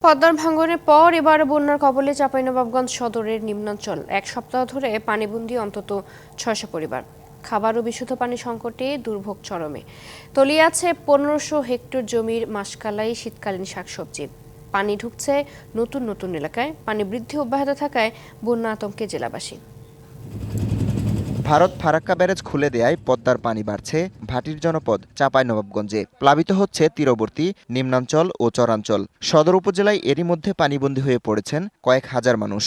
পদ্মার ভাঙনের পর এবার বন্যার কবলে চাঁপাইনবাবগঞ্জ সদরের নিম্নাঞ্চল। এক সপ্তাহ ধরে পানিবন্দী অন্তত ৬০০ পরিবার। খাবার ও বিশুদ্ধ পানি সংকটে দুর্ভোগ চরমে। তলিয়ে আছে ১৫০০ হেক্টর জমির মাসকালাই শীতকালীন শাকসবজি। পানি ঢুকছে নতুন নতুন এলাকায়। পানি বৃদ্ধি অব্যাহত থাকায় বন্যা আতঙ্কে জেলাবাসী। ভারত ফারাক্কা ব্যারেজ খুলে দেয়ায় পদ্মার পানি বাড়ছে ভাটির জনপদ চাঁপাইনবাবগঞ্জে। প্লাবিত হচ্ছে তীরবর্তী নিম্নাঞ্চল ও চরাঞ্চল। সদর উপজেলায় এরই মধ্যে পানিবন্দী হয়ে পড়েছেন কয়েক হাজার মানুষ।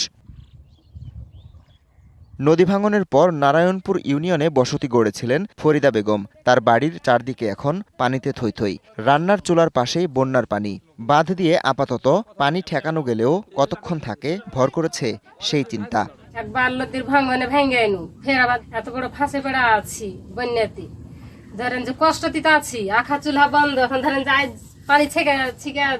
নদী ভাঙনের পর নারায়ণপুর ইউনিয়নে বসতি গড়েছিলেন ফরিদা বেগম। তার বাড়ির চারদিকে এখন পানিতে থই থই। রান্নার চুলার পাশেই বন্যার পানি। বাঁধ দিয়ে আপাতত পানি ঠেকানো গেলেও কতক্ষণ থাকে ভর করেছে সেই চিন্তা। একবার নদীর ভাঙনে ভেঙে আইনু ফের আবার এত বড় ফাঁসে পড়া আছি বন্যাতে। ধরেন যে কষ্টতে আছি, আখা চুলা বন্ধ, এখন ধরেন যে পানি ছেঁকে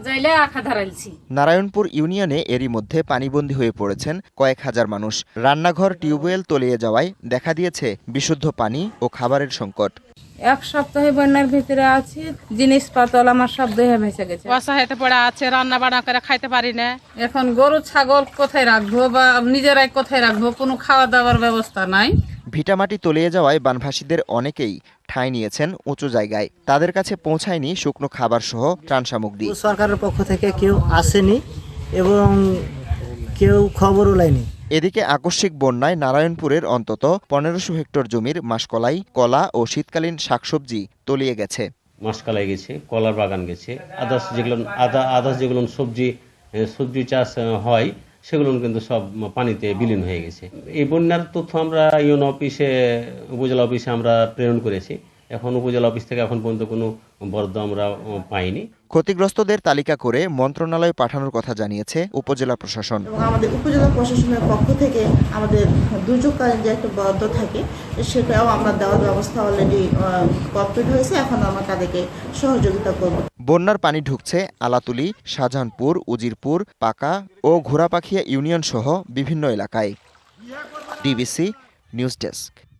যাইলে আখা ধরাইছি। নারায়ণপুর ইউনিয়নে এরই মধ্যে পানিবন্দী হয়ে পড়েছেন কয়েক হাজার মানুষ। রান্নাঘর টিউবওয়েল তলিয়ে যাওয়ায় দেখা দিয়েছে বিশুদ্ধ পানি ও খাবারের সংকট। এক সপ্তাহে বন্যার ভিতরে আছি, জিনিসপত্র আমার সব দেহে ভেসে গেছে। অসহায়তে পড়ে আছে, রান্না বান্না করে খাইতে পারি না। এখন গরু ছাগল কোথায় রাখবো বা নিজেরাই কোথায় রাখবো, কোনো খাওয়া দাওয়ার ব্যবস্থা নাই। ভিটামাটি তলিয়ে যাওয়ায় বানভাসীদের অনেকেই ঠাঁই নিয়েছেন উঁচু জায়গায়। তাদের কাছে পৌঁছায়নি শুকনো খাবার সহ ত্রাণ সামগ্রী। সরকারের পক্ষ থেকে কেউ আসেনি এবং কেউ খবরও লাইনি। এদিকে আকস্মিক বন্যায় নারায়ণপুরের অন্তত ১৫০০ হেক্টর জমির মাসকলাই, কলা ও শীতকালীন শাকসবজি তলিয়ে গেছে। মাসকালাই গেছে, কলার বাগান গেছে, আদার্স যেগুলো সবজি চাষ হয় সেগুলো কিন্তু সব পানিতে বিলীন হয়ে গেছে। এই বন্যার তথ্য আমরা ইউনো অফিসে, উপজেলা অফিসে আমরা প্রেরণ করেছি। এখন উপজেলা অফিস থেকে এখন পর্যন্ত কোনো বরাদ্দ আমরা পাইনি। ক্ষতিগ্রস্তদের তালিকা করে মন্ত্রণালয়ে পাঠানোর কথা জানিয়েছে উপজেলা প্রশাসন। এবং আমাদের উপজেলা প্রশাসনের পক্ষ থেকে আমাদের দুর্যোগকালীন যে একটা বরাদ্দ থাকে সেটাও আমরা দেওয়ার ব্যবস্থা অলরেডি কমপ্লিট হয়েছে। এখন আমরা তাদেরকে সহযোগিতা করব। বন্যার পানি ঢুকছে আলাতুলি, শাহজাহানপুর, উজিরপুর, পাকা ও ঘোড়াপাখিয়া ইউনিয়ন সহ বিভিন্ন এলাকায়। DBC news desk.